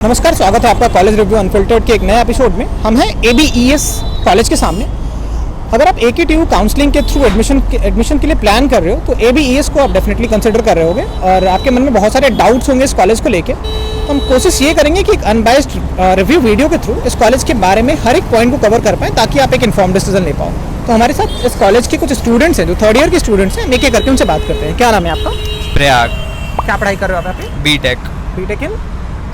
नमस्कार, स्वागत है आपका कॉलेज रिव्यू अनफिल्टर्ड के एक नए एपिसोड में। हम हैं ABES कॉलेज के सामने। अगर आप AKTU काउंसलिंग के थ्रू एडमिशन के लिए प्लान कर रहे हो तो ABES को आप डेफिनेटली कंसिडर कर रहे होगे और आपके मन में बहुत सारे डाउट्स होंगे इस कॉलेज को लेके। तो हम कोशिश ये करेंगे कि एक अनबायस्ड रिव्यू वीडियो के थ्रू इस कॉलेज के बारे में हर एक पॉइंट को कवर कर पाएँ ताकि आप एक इन्फॉर्म डिसीजन ले पाओ। तो हमारे साथ इस कॉलेज के कुछ स्टूडेंट्स हैं जो थर्ड ईयर के स्टूडेंट्स हैं। एक एक करके उनसे बात करते हैं। क्या नाम है आपका? प्रयाग। क्या पढ़ाई कर रहे हो आप यहाँ पे? बीटेक इन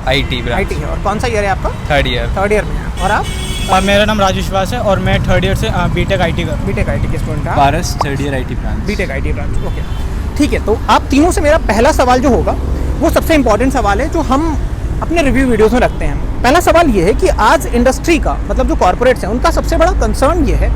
IT IT है। और कौन सा ईयर है आपका? थर्ड ईयर में है। और आप? मेरा नाम राज विश्वास है और मैं थर्ड ईयर से बीटेक IT कर बीटेक IT के स्टूडेंट हैं। Paras third year IT branch. BTech IT branch, okay ठीक है। तो आप तीनों से मेरा पहला सवाल जो होगा वो सबसे इंपॉर्टेंट सवाल है जो हम अपने रिव्यू वीडियोस में रखते हैं। पहला सवाल ये है कि आज इंडस्ट्री का मतलब जो कॉर्पोरेट्स हैं उनका सबसे बड़ा कंसर्न ये है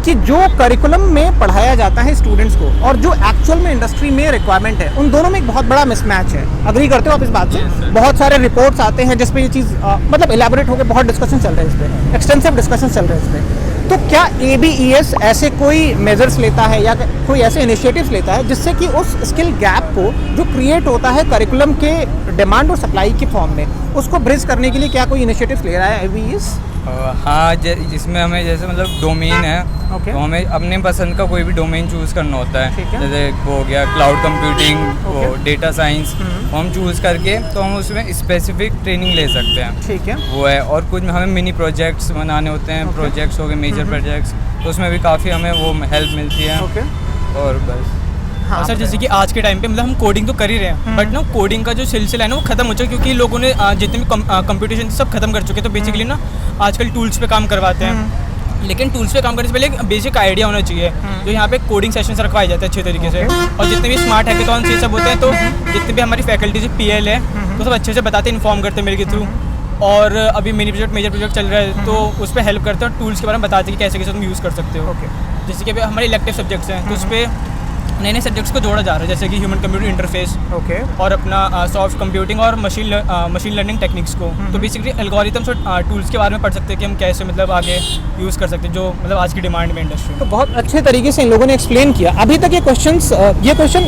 कि जो करिकुलम में पढ़ाया जाता है स्टूडेंट्स को और जो एक्चुअल में इंडस्ट्री में रिक्वायरमेंट है उन दोनों में एक बहुत बड़ा मिसमैच है। अग्री करते हो आप इस बात से? बहुत सारे रिपोर्ट्स आते हैं जिसपे ये चीज़ मतलब इलेबोरेट होकर बहुत डिस्कशन चल रहे हैं इस पर, एक्सटेंसिव डिस्कशन चल रहे हैं इस पर। तो क्या ABES ऐसे कोई मेजर्स लेता है या कोई ऐसे इनिशिएटिव्स लेता है जिससे कि उस स्किल गैप को जो क्रिएट होता है करिकुलम के डिमांड और सप्लाई के फॉर्म में उसको ब्रिज करने के लिए क्या कोई इनिशिएटिव्स ले रहा है ABES? हाँ, जिसमें हमें जैसे मतलब डोमेन है Okay. तो हमें अपने पसंद का कोई भी डोमेन चूज़ करना होता है। ठीक है। जैसे वो हो गया क्लाउड कंप्यूटिंग, वो Okay. डेटा साइंस, वो हम चूज़ करके तो हम उसमें स्पेसिफिक ट्रेनिंग ले सकते हैं। ठीक है। वो है। और कुछ हमें मिनी प्रोजेक्ट्स बनाने होते हैं। Okay. प्रोजेक्ट्स हो गए, मेजर प्रोजेक्ट्स, तो उसमें भी काफ़ी हमें वो हेल्प मिलती है। ओके और बस हाँ सर जैसे कि आज के टाइम पे मतलब हम कोडिंग तो कर ही रहे हैं बट ना कोडिंग का जो सिलसिला है ना वो खत्म हो चुका है क्योंकि लोगों ने जितने भी कंप्यूटेशन सब खत्म कर चुके हैं। तो बेसिकली ना आजकल टूल्स पे काम करवाते हैं, लेकिन टूल्स पे काम करने से पहले एक बेसिक आइडिया होना चाहिए जो यहाँ पे कोडिंग सेशंस रखवाए जाते हैं अच्छे तरीके से। और जितने भी स्मार्ट हैकेथॉन्स ये सब होते हैं तो जितने भी हमारी फैकल्टीज PL है तो सब अच्छे से बताते हैं, इन्फॉर्म करते हैं मेरे के थ्रू। और अभी मिनी प्रोजेक्ट मेजर प्रोजेक्ट चल रहा है तो उस पर हेल्प करते हैं और टूल्स के बारे में बताते हैं कि कैसे कैसे तुम यूज़ कर सकते हो। जैसे कि अभी हमारे इलेक्टिव सब्जेक्ट्स हैं तो उस पर नए नए सब्जेक्ट्स को जोड़ा जा रहा है जैसे कि ह्यूमन कंप्यूटर इंटरफेस और अपना सॉफ्ट कंप्यूटिंग और मशीन लर्निंग टेक्निक्स को। तो बेसिकली एल्गोरिथम्स और टूल्स के बारे में पढ़ सकते हैं कि हम कैसे मतलब आगे यूज़ कर सकते हैं जो मतलब आज की डिमांड में इंडस्ट्री। तो बहुत अच्छे तरीके से इन लोगों ने एक्सप्लेन किया। अभी तक ये क्वेश्चन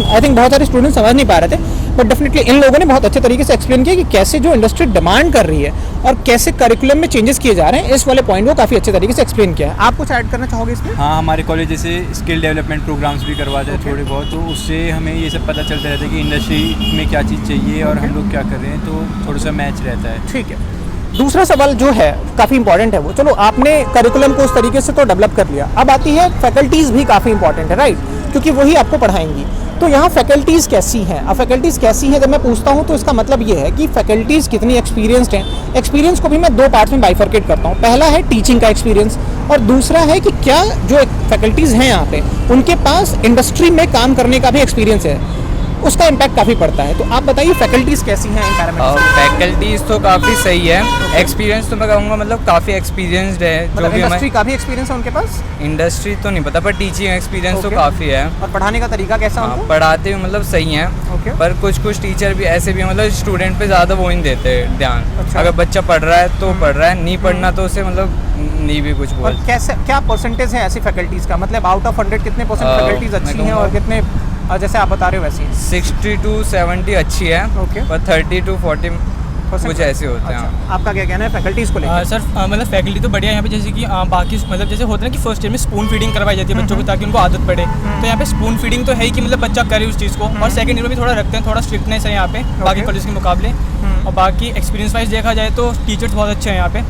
आई थिंक बहुत सारे स्टूडेंट समझ नहीं पा रहे थे बट डेफिनेटली इन लोगों ने बहुत अच्छे तरीके से एक्सप्लेन किया कि कैसे जो इंडस्ट्री डिमांड कर रही है और कैसे करिकुलम में चेंजेस किए जा रहे हैं। इस वाले पॉइंट को काफ़ी अच्छे तरीके से एक्सप्लेन किया है। आप कुछ ऐड करना चाहोगे इसमें? हाँ, हमारे कॉलेज जैसे स्किल डेवलपमेंट प्रोग्राम्स भी करवाते हैं थोड़े बहुत, तो उससे हमें ये सब पता चलता रहता है कि इंडस्ट्री में क्या चीज़ चाहिए और हम लोग क्या कर रहे हैं, तो थोड़ा सा मैच रहता है। ठीक है। दूसरा सवाल जो है काफ़ी इंपॉर्टेंट है वो, चलो आपने करिकुलम को उस तरीके से तो डेवलप कर लिया, अब आती है फैकल्टीज़ भी काफ़ी इंपॉर्टेंट है, राइट? क्योंकि वही आपको पढ़ाएंगी। तो यहाँ फैकल्टीज़ कैसी हैं? अब फैकल्टीज़ कैसी हैं जब मैं पूछता हूँ तो इसका मतलब ये है कि फैकल्टीज़ कितनी एक्सपीरियंस्ड हैं। एक्सपीरियंस को भी मैं दो पार्ट्स में बाइफरकेट करता हूँ। पहला है टीचिंग का एक्सपीरियंस और दूसरा है कि क्या जो फैकल्टीज़ हैं यहाँ पे उनके पास इंडस्ट्री में काम करने का भी एक्सपीरियंस है, उसका इम्पैक्ट काफ़ी पड़ता है। तो आप बताइए फैकल्टीज़ कैसी हैं एनवायरनमेंट? फैकल्टीज तो काफ़ी सही है। एक्सपीरियंस तो मैं कहूँगा मतलब काफ़ी एक्सपीरियंस्ड है। जो भी इंडस्ट्री का भी एक्सपीरियंस है उनके पास? इंडस्ट्री तो नहीं पता पर टीचिंग एक्सपीरियंस तो काफ़ी है। और पढ़ाने का तरीका कैसा हाँ, उनको? पढ़ाते हुए मतलब सही हैं। पर कुछ टीचर भी ऐसे भी हैं मतलब स्टूडेंट पे ज़्यादा वो नहीं देते ध्यान। अच्छा। अगर बच्चा पढ़ रहा है तो पढ़ रहा है, नहीं पढ़ना तो उसे मतलब नहीं भी कुछ बोल। और कैसे क्या परसेंटेज है ऐसी फैकल्टीज़ का? मतलब आउट ऑफ 100 कितने परसेंट फैकल्टीज़ अच्छी हैं और कितने जैसे आप बता रहे हो वैसी? 60 to 70 अच्छी है पर 30 to 40 कुछ ऐसे होते हैं। अच्छा, आपका क्या कहना है फैकल्टीज़ को लेकर? सर मतलब फैकल्टी तो बढ़िया है यहाँ पे जैसे कि बाकी मतलब जैसे होता है ना कि फर्स्ट ईयर में स्पून फीडिंग करवाई जाती है बच्चों को ताकि उनको आदत पड़े। तो यहाँ पे स्पून फीडिंग तो है ही कि मतलब बच्चा करे उस चीज़ को। और सेकंड ईयर में भी थोड़ा रखते हैं, थोड़ा स्ट्रिक्टनेस है यहाँ पे बाकी कॉलेज के मुकाबले। और बाकी एक्सपीरियंस वाइज देखा जाए तो टीचर्स बहुत अच्छे हैं यहाँ पे।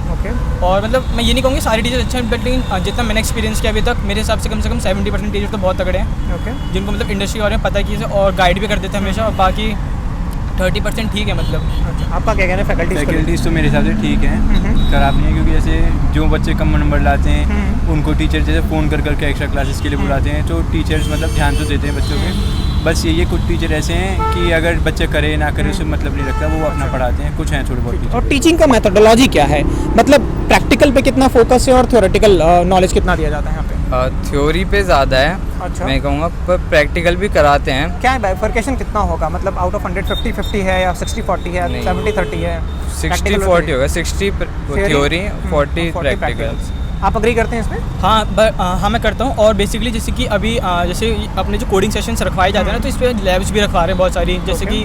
और मतलब मैं ये नहीं कहूँगी सारे टीचर्स अच्छे हैं बट लेकिन जितना मैंने एक्सपीरियंस किया अभी तक मेरे हिसाब से कम 70% टीचर तो बहुत तगड़े हैं जिनको मतलब इंडस्ट्री के बारे में पता है कि और गाइड भी कर देते हैं हमेशा। और बाकी 30% ठीक है मतलब। आपका क्या कहना है फैकल्टीज़ तो मेरे हिसाब से ठीक है, खराब नहीं है, क्योंकि जैसे जो बच्चे कम नंबर लाते हैं उनको टीचर जैसे फ़ोन कर करके एक्स्ट्रा क्लासेस के लिए बुलाते हैं तो टीचर्स मतलब ध्यान तो देते हैं बच्चों पे। बस ये कुछ टीचर ऐसे हैं कि अगर बच्चा करे ना करे उससे मतलब नहीं रखता, वो अपना पढ़ाते हैं। कुछ हैं थोड़े बहुत टीचर। और टीचिंग का मेथोडोलॉजी क्या है? मतलब प्रैक्टिकल पे कितना फोकस है और थ्योरेटिकल नॉलेज कितना दिया जाता है यहाँ पे? थ्योरी पे ज़्यादा है। अच्छा। मैं कहूँगा पर प्रैक्टिकल भी कराते हैं। क्या है बाइफरकेशन कितना होगा? मतलब आउट ऑफ 100 50-50 है या 60-40 है, 70-30 है? 60-40 होगा, 60 थ्योरी 40 प्रैक्टिकल। आप अग्री करते हैं इसमें? हाँ मैं करता हूँ। और बेसिकली जैसे कि अभी जैसे अपने जो कोडिंग सेशंस रखवाए जाते हैं ना तो इस पर लैब्स भी रखवा रहे हैं बहुत सारी, जैसे कि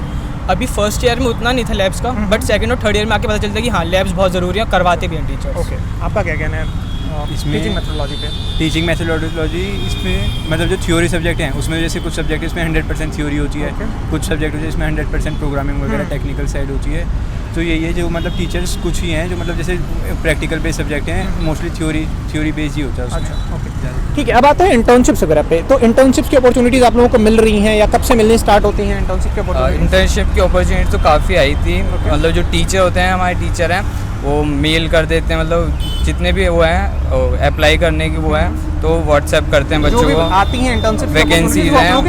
अभी फर्स्ट ईयर में उतना नहीं था लैब्स का, बट सेकंड और थर्ड ईयर में आके पता चलता है कि हाँ लैब्स बहुत ज़रूरी है, करवाते भी हैं टीचर्स। ओके, आपका क्या कहना है इसमें टीचिंग मेथोडोलॉजी पे? टीचिंग मेथोडोलॉजी इसमें मतलब जो थ्योरी सब्जेक्ट हैं उसमें जैसे कुछ सब्जेक्ट इसमें 100% थ्योरी होती है, कुछ सब्जेक्ट होते हैं इसमें 100% प्रोग्रामिंग वगैरह टेक्निकल साइड होती है। तो यही है जो मतलब टीचर्स कुछ ही हैं जो मतलब जैसे प्रैक्टिकल बेस्ड सब्जेक्ट हैं, मोस्टली थ्योरी बेस्ड ही होता है उसमें। अच्छा, ओके, ठीक है। अब आते हैं इंटर्नशिप्स वगैरह पे। तो इंटर्नशिप्स की अपॉर्चुनिटीज़ आप लोगों को मिल रही हैं या कब से मिलनी स्टार्ट होती हैं इंटर्नशिप की अपॉर्चुनिटीज़? इंटर्नशिप की अपॉर्चुनिटी तो काफ़ी आई थी। मतलब जो टीचर होते हैं, हमारे टीचर हैं, वो मेल कर देते हैं, मतलब जितने भी वो हैं अप्लाई करने की वो हैं, तो व्हाट्सएप करते हैं बच्चों को, आती हैं इंटर्नशिप वैकेंसीज हैं वो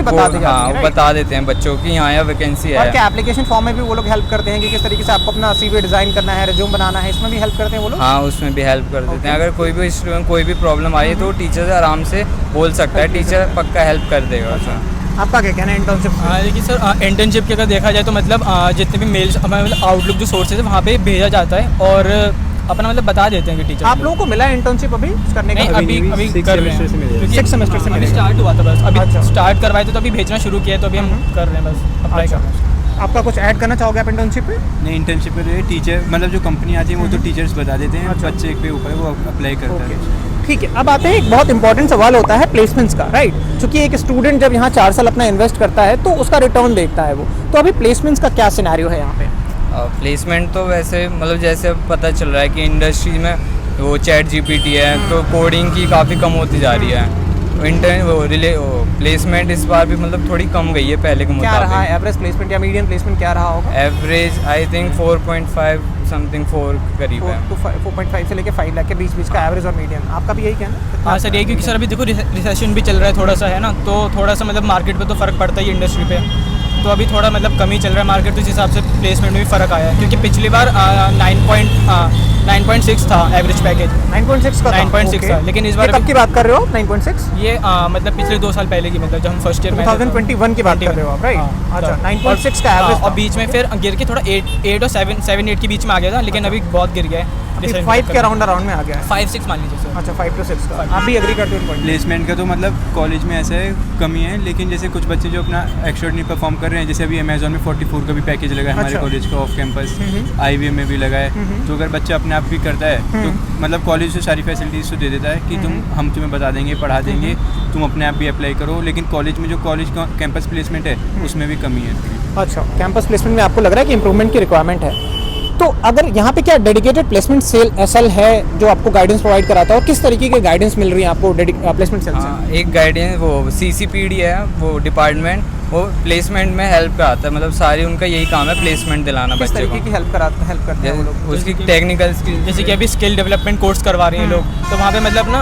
बता देते हैं बच्चों की यहाँ यहाँ वैकेंसी और है। क्या एप्लीकेशन फॉर्म में भी वो लोग हेल्प करते हैं कि किस तरीके से आपको अपना CV डिज़ाइन करना है, रिज्यूम बनाना है, इसमें भी हेल्प करते हैं वो लोग? हाँ, उसमें भी हेल्प कर देते हैं। अगर कोई भी स्टूडेंट कोई भी प्रॉब्लम आई तो टीचर से आराम से बोल सकता है, टीचर पक्का हेल्प कर देगा। आपका क्या कहना है इंटर्नशिप? देखिए सर, इंटर्नशिप की अगर देखा जाए तो मतलब जितने भी मेल्स मतलब आउटलुक जो सोर्सेज है वहाँ पे भेजा जाता है और अपना मतलब बता देते हैं कि टीचर। आप लोगों को मिला है इंटर्नशिप अभी करने का? अभी कर रहे हैं, 6 सेमेस्टर से अभी मिला। स्टार्ट हुआ था बस, अभी अच्छा। स्टार्ट करवाए थे तो अभी भेजना शुरू किया है, तो अभी हम कर रहे हैं बस अप्लाई कर रहे हैं। आपका कुछ ऐड करना चाहोगे आप इंटर्नशिप पे? नहीं, इंटर्नशिप पे तो टीचर मतलब जो कंपनी आती है वो तो टीचर्स बता देते हैं, अच्छा। बच्चे के ऊपर वो अप्लाई करता है। ठीक है। अब आते हैं, एक बहुत इंपॉर्टेंट सवाल होता है प्लेसमेंट्स का, राइट? क्योंकि एक स्टूडेंट जब यहाँ 4 साल अपना इन्वेस्ट करता है तो उसका रिटर्न देखता है वो। तो अभी प्लेसमेंट्स का क्या सिनेरियो है यहाँ पे? प्लेसमेंट तो वैसे मतलब जैसे अब पता चल रहा है कि इंडस्ट्री में वो ChatGPT है, तो कोडिंग की काफ़ी कम होती जा रही है। प्लेसमेंट इस बार भी मतलब थोड़ी कम गई है पहले के क्या रहा मुताबिक। है एवरेज प्लेसमेंट या मीडियम प्लेसमेंट क्या रहा होगा? एवरेज आई थिंक 4.5 समथिंग 4 करीब है। 4.5 से लेके 5 लाख के बीच का एवरेज और मीडियम। आपका भी यही कहना है? हाँ सर, यही क्योंकि सर अभी देखो रिसेशन भी चल रहा है थोड़ा सा, है ना, तो थोड़ा सा मतलब मार्केट पे तो फ़र्क पड़ता ही है इंडस्ट्री पे, तो अभी थोड़ा मतलब कम ही चल रहा है मार्केट, तो इस हिसाब से प्लेसमेंट में भी फ़र्क आया है। क्योंकि पिछली बार 9.6 था एवरेज पैकेज, 9.6 का था? 9.6 था, लेकिन इस बार कब की बात कर रहे हो आप? 9.6 ये मतलब पिछले 2 साल पहले की, मतलब जब हम फर्स्ट ईयर में 2021 की बात कर रहे हो आप, राइट? अच्छा, 9.6 का एवरेज और बीच में फिर गिर के थोड़ा 8 और 7-8 के बीच में आ गया था, लेकिन अभी बहुत गिर गया है, 5 के अराउंड में आ गया है। 5-6 मान लीजिए सर। अच्छा, 5 to 6 का। आप भी एग्री करते हो इन पॉइंट? प्लेसमेंट का तो मतलब कॉलेज में ऐसा है कमी है, लेकिन जैसे कुछ बच्चे जो अपना एक्स्ट्राऑर्डिनरी परफॉर्म कर रहे हैं, जैसे अभी अमेजोन में 44 का भी पैकेज लगा है हमारे अच्छा। कॉलेज का ऑफ कैंपस, IBM में भी लगा है। तो अगर बच्चा अपने आप भी करता है तो मतलब कॉलेज से सारी फैसिलिटीज़ तो दे देता है कि हम तुम्हें बता देंगे, पढ़ा देंगे, तुम अपने आप भी अप्लाई करो। लेकिन कॉलेज में जो कॉलेज का कैंपस प्लेसमेंट है उसमें भी कमी है। अच्छा, कैंपस प्लेसमेंट में आपको लग रहा है कि इंप्रूवमेंट की रिक्वायरमेंट है। तो अगर यहाँ पे क्या डेडिकेटेड प्लेसमेंट सेल है जो आपको गाइडेंस प्रोवाइड कराता है, और किस तरीके की गाइडेंस मिल रही है आपको प्लेसमेंट सेल से? हाँ, एक गाइडेंस वो CCPD है, वो डिपार्टमेंट, वो प्लेसमेंट में हेल्प कराता है। मतलब सारी उनका यही काम है, प्लेसमेंट दिलाना किस बच्चे तरीके की को। हेल्प करते हैं वो लोग? उसकी टेक्निकल स्किल, जैसे कि अभी स्किल डेवलपमेंट कोर्स करवा रहे हैं लोग, तो वहाँ पे मतलब ना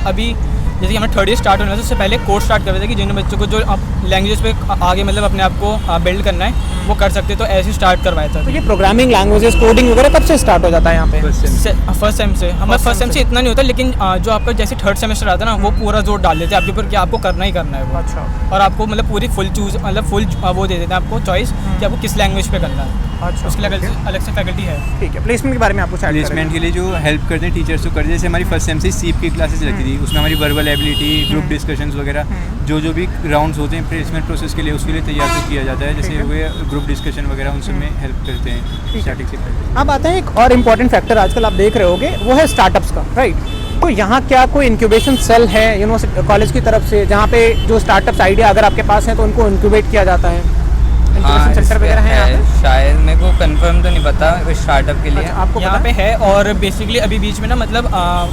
अभी जैसे कि हमें थर्ड ईयर स्टार्ट होना है तो उससे पहले कोर्स स्टार्ट कर रहे थे कि जिन बच्चों को जो लैंग्वेज पे आगे मतलब अपने आप को बिल्ड करना है वो कर सकते, तो ऐसे स्टार्ट करवाया था। तो ये प्रोग्रामिंग लैंग्वेजेस, कोडिंग वगैरह कब से स्टार्ट हो जाता है यहाँ पे? फर्स्ट सेम से। हमारे फर्स्ट सेम से इतना नहीं होता, लेकिन जो आपका जैसे थर्ड सेमेस्टर आता है ना, वो पूरा जोर डाल देते हैं आपके ऊपर कि आपको करना ही करना है वो। अच्छा, और आपको मतलब पूरी फुल वो दे देते हैं आपको चॉइस कि आपको किस लैंग्वेज पे करना है। अच्छा, उसके लिए अलग से फैकल्टी है। ठीक है। प्लेसमेंट के बारे में आपको प्लेसमेंट के लिए जो हेल्प करते हैं टीचर्स तो करते हैं, जैसे हमारी फर्स्ट सेम से सीप की क्लासेस लगती थी, उसमें हमारी वर्बल एबिलिटी, ग्रुप डिस्कशंस वगैरह जो भी राउंड्स होते हैं प्लेसमेंट प्रोसेस के लिए, उसके लिए तैयार तो किया जाता है। जैसे हुए ग्रुप डिस्कशन वगैरह, उनसे में हेल्प करते हैं स्टार्टिंग से पहले। अब आते हैं एक और इम्पॉर्टेंट फैक्टर आजकल आप देख रहे होगे, वो है स्टार्टअप्स का, राइट? तो यहाँ क्या कोई इंक्यूबेशन सेल है यूनिवर्सिटी कॉलेज की तरफ से, जहाँ पे जो स्टार्टअप्स आइडिया अगर आपके पास है तो उनको इंक्यूबेट किया जाता है? हाँ, सेंटर वगैरह है यहाँ पे? शायद मेरे को कंफर्म तो नहीं पता स्टार्टअप के लिए। अच्छा, आपको यहाँ पता पे है? है। और बेसिकली अभी बीच में ना मतलब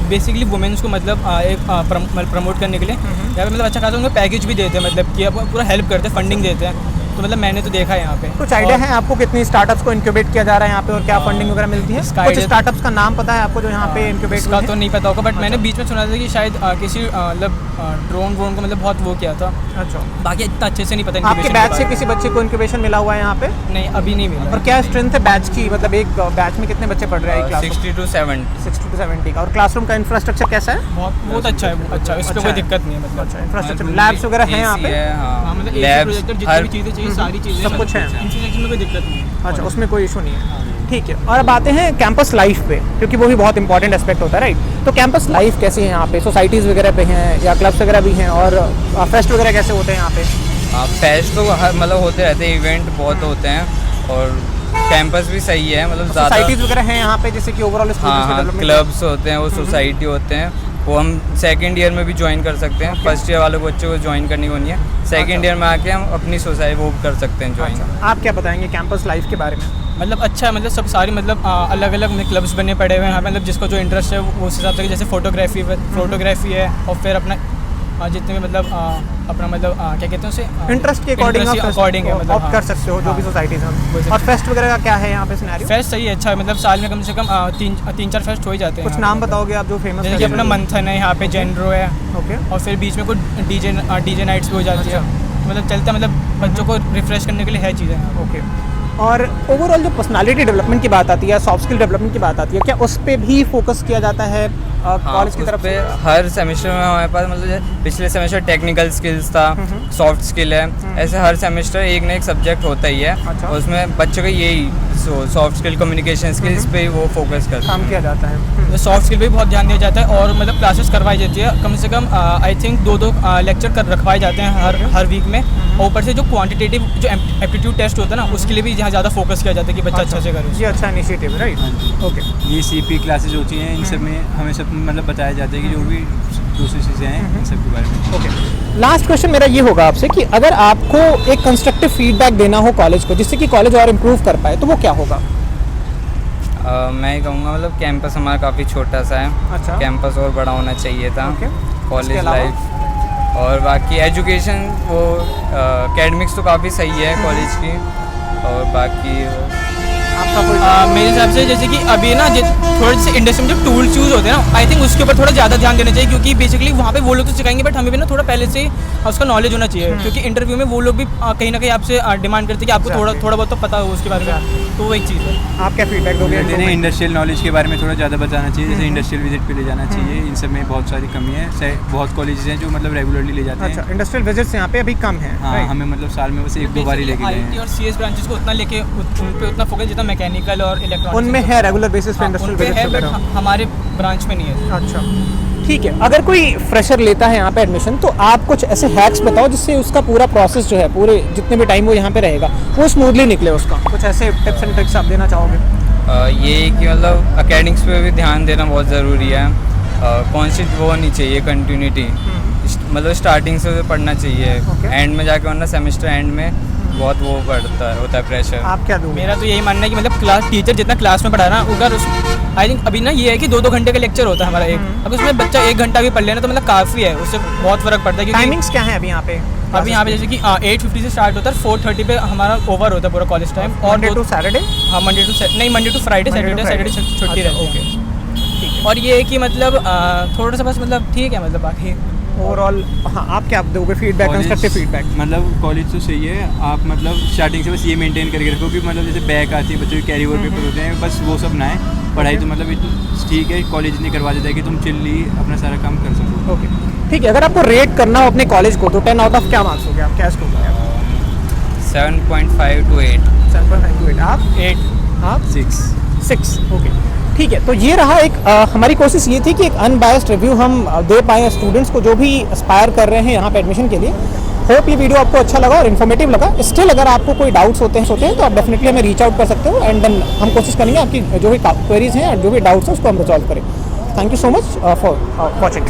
बेसिकली वुमेन्स को मतलब एक प्रमोट करने के लिए यहाँ पे मतलब अच्छा खासा उनको पैकेज भी देते हैं, मतलब कि आपको पूरा हेल्प करते हैं, फंडिंग देते हैं। तो मतलब मैंने तो देखा है यहाँ पे। कुछ आइडिया है आपको कितनी स्टार्टअप्स को इंक्यूबेट किया जा रहा है यहाँ पे और क्या फंडिंग वगैरह मिलती है? कुछ स्टार्टअप्स का नाम पता है आपको जो यहाँ पे इंक्यूबेट इसका तो नहीं पता होगा, बट मैंने बीच में सुना था कि शायद किसी मतलब ड्रोन को मतलब बहुत वो किया था। अच्छा, बाकी इतना अच्छे से नहीं पता। आपके बैच से किसी बच्चे को इंक्यूबेशन मिला हुआ है यहाँ पे? नहीं, अभी नहीं मिला। और क्या स्ट्रेंथ है बैच की? मतलब एक बैच में कितने बच्चे पढ़ रहे हैं? 60 to 70। 60 to 70 का। और क्लासरूम का इंफ्रास्ट्रक्चर कैसा है? बहुत अच्छा है, वो अच्छा, इस पे कोई दिक्कत नहीं है मतलब। अच्छा, इंफ्रास्ट्रक्चर, लैब्स वगैरह हैं यहाँ पे? हाँ, मतलब लैब्स, जितनी भी चीज़ें चाहिए सारी चीज़ें सब कुछ है। इंफ्रास्ट्रक्चर में कोई दिक्कत नहीं है। अच्छा, उसमें कोई इशू नहीं है। ठीक है। और अब आते हैं कैंपस लाइफ पे, क्योंकि वो भी बहुत इंपॉर्टेंट एस्पेक्ट होता है, राइट? तो कैंपस लाइफ कैसी है यहाँ पे? सोसाइटीज़ वगैरह पे हैं या क्लब्स वगैरह भी हैं? और फेस्ट वगैरह कैसे होते हैं यहाँ पे? हाँ, फेस्ट तो मतलब होते रहते हैं, इवेंट बहुत होते हैं। और कैंपस भी सही है, मतलब ज़्यादा सोसाइटीज़ वगैरह हैं यहाँ पे, जैसे कि ओवरऑल हाँ क्लब्स होते हैं, वो सोसाइटी होते हैं, वो हम सेकंड ईयर में भी ज्वाइन कर सकते हैं। फर्स्ट ईयर वालों बच्चों को ज्वाइन करनी होनी है, सेकंड ईयर में आके हम अपनी सोसाइटी वो कर सकते हैं ज्वाइन। आप क्या बताएंगे कैंपस लाइफ के बारे में? मतलब अच्छा है, मतलब सब सारी मतलब अलग अलग क्लब्स बने पड़े हुए हैं यहाँ पे, मतलब जिसको जो इंटरेस्ट है वो उस हिसाब से, जैसे फोटोग्राफी है और फिर अपना जितने भी मतलब अपना मतलब क्या कहते हैं उसे इंटरेस्ट के अकॉर्डिंग है, मतलब ऑप्ट कर सकते हो जो भी सोसाइटीज हैं। और फेस्ट वगैरह का क्या है यहाँ पे सिनेरियो? फेस्ट सही है, अच्छा है, मतलब साल में कम से कम 3-4 फेस्ट हो ही जाते हैं। कुछ नाम बताओगे आप जो फेमस? जैसे कि अपना मंथन है यहाँ पे, जेनरो है, ओके, और फिर बीच में कुछ डीजे नाइट्स भी हो जाती है, मतलब चलता है, मतलब बच्चों को रिफ्रेश करने के लिए है चीज़ें। ओके, और ओवरऑल जो पर्सनालिटी डेवलपमेंट की बात आती है, सॉफ्ट स्किल डेवलपमेंट की बात आती है, क्या उस पर भी फोकस किया जाता है कॉलेज की तरफ पे? से? हर सेमेस्टर में हमारे पास मतलब पिछले सेमेस्टर टेक्निकल स्किल्स था, सॉफ्ट स्किल है, ऐसे हर सेमेस्टर एक ना एक सब्जेक्ट होता ही है। अच्छा। और उसमें बच्चों का यही सॉफ्ट स्किल, कम्युनिकेशन स्किल्स पे वो फोकस करते हैं, काम किया जाता है। सॉफ्ट स्किल पे भी बहुत ध्यान दिया जाता है, और मतलब क्लासेस करवाई जाती है कम से कम आई थिंक 2 लेक्चर रखवाए जाते हैं हर वीक में। और ऊपर से जो क्वांटिटेटिव जो एप्टीट्यूड टेस्ट होता है ना, उसके लिए भी यहाँ ज़्यादा फोकस किया जाता है कि बच्चा अच्छा से करे। ये अच्छा इनिशिएटिव है, राइट? ओके, ये CP क्लासेज होती हैं, इन सब में हमें सब मतलब बताया जाता है कि जो भी दूसरी चीज़ें हैं इन सब के बारे में। ओके। लास्ट क्वेश्चन मेरा ये होगा आपसे कि अगर आपको एक कंस्ट्रक्टिव फीडबैक देना हो कॉलेज को जिससे कि कॉलेज और इम्प्रूव कर पाए, तो वो क्या होगा? मैं ही कहूँगा मतलब कैंपस हमारा काफ़ी छोटा सा है, अच्छा। कैंपस और बड़ा होना चाहिए था। ओके। उसके कॉलेज अलावा? लाइफ और बाकी एजुकेशन, वो एकेडमिक्स तो काफ़ी सही है कॉलेज की, और बाकी आपका कोई मेरे हिसाब से जैसे कि अभी ना थोड़े से इंडस्ट्री में जो टूल्स यूज़ होते हैं ना, आई थिंक उसके ऊपर थोड़ा ज़्यादा ध्यान देना चाहिए, क्योंकि बेसिकली वहाँ पे वो लोग तो सिखाएंगे, बट हमें भी ना थोड़ा पहले से उसका नॉलेज होना चाहिए, क्योंकि इंटरव्यू में वो लोग भी कहीं ना कहीं आपसे डिमांड करते हैं कि आपको थोड़ा बहुत तो पता हो उसके बारे में, तो वो एक चीज़ है। आप क्या फीडबैक दोगे? इंडस्ट्रियल नॉलेज के बारे में थोड़ा ज़्यादा बताना चाहिए, जैसे इंडस्ट्रियल विजिट पे ले जाना चाहिए, इन सब में बहुत सारी कमी है। बहुत कॉलेजेस हैं जो मतलब रेगुलरली ले जाते हैं। अच्छा, इंडस्ट्रियल विजिट्स यहाँ पे अभी कम है। हाँ, हमें मतलब साल में बस 1-2 बार ही लेके गए IT हैं। और CS ब्रांचेस को उतना लेके उन पे उतना फोकस जितना मैकेनिकल और इलेक्ट्रॉनिक्स उनमें है रेगुलर बेसिस पे इंडस्ट्रियल उनपे है, विजिट्स बट वगैरह। हमारे ब्रांच में नहीं है। अच्छा, ठीक है। अगर कोई फ्रेशर लेता है यहाँ पे एडमिशन, तो आप कुछ ऐसे हैक्स बताओ जिससे उसका पूरा प्रोसेस जो है, पूरे जितने भी टाइम वो यहाँ पे रहेगा, वो स्मूथली निकले उसका। कुछ ऐसे टिप्स एंड ट्रिक्स आप देना चाहोगे? ये कि मतलब एकेडमिक्स पे भी ध्यान देना बहुत ज़रूरी है। कॉन्स्टेंट वो होनी चाहिए, कंटिन्यूटी, मतलब स्टार्टिंग से पढ़ना चाहिए, एंड में जाके वरना सेमेस्टर एंड में बहुत वो होता है प्रेशर। आप क्या दोगे? मेरा तो यही मानना है कि मतलब क्लास टीचर जितना क्लास में पढ़ा रहा अगर आई थिंक अभी ना ये है कि 2-2 घंटे का लेक्चर होता है हमारा एक, अगर उसमें बच्चा 1 घंटा भी पढ़ लेना तो मतलब काफ़ी है, उससे बहुत फ़र्क पड़ता है। क्योंकि टाइमिंग्स क्या है अभी यहाँ पे? अभी यहाँ पे जैसे कि 8:50 से स्टार्ट होता है, 4:30 पे हमारा ओवर होता है पूरा कॉलेज टाइम। और मंडे टू सैटरडे? हाँ, मंडे टू फ्राइडे, सैटरडे छुट्टी रहती है। और ये है कि मतलब थोड़ा सा बस मतलब ठीक है, मतलब बाकी ओवरऑल हाँ, आप क्या दोगे फीडबैक, कंस्ट्रक्टिव फीडबैक? मतलब कॉलेज तो सही है, आप मतलब स्टार्टिंग से बस ये मेंटेन करके रखो कि मतलब जैसे बैक आती है, बच्चों के कैरी ओवर पेपर होते हैं, बस वो सब ना है। पढ़ाई तो मतलब ठीक है, कॉलेज नहीं करवा देता है कि तुम चिल्ली अपना सारा काम कर सको। ओके, ठीक है। अगर आपको रेट करना हो अपने कॉलेज को, तो 10 आउट ऑफ क्या मार्क्स हो गया? आप क्या स्कोर करेंगे? 7.5 to 8। 7.5 to 8। आप? 8। आप? 6। ओके, ठीक है। तो ये रहा एक हमारी कोशिश ये थी कि एक अनबायस्ड रिव्यू हम दे पाएँ स्टूडेंट्स को जो भी एस्पायर कर रहे हैं यहाँ पे एडमिशन के लिए। होप ये वीडियो आपको अच्छा लगा और इन्फॉर्मेटिव लगा। स्टिल अगर आपको कोई डाउट्स होते हैं तो आप डेफिनेटली हमें रीच आउट कर सकते हो, एंड देन हम कोशिश करेंगे आपकी जो भी क्वेरीज हैं, जो भी डाउट्स हैं, उसको हम रिजॉल्व करें। Thank you so much for watching.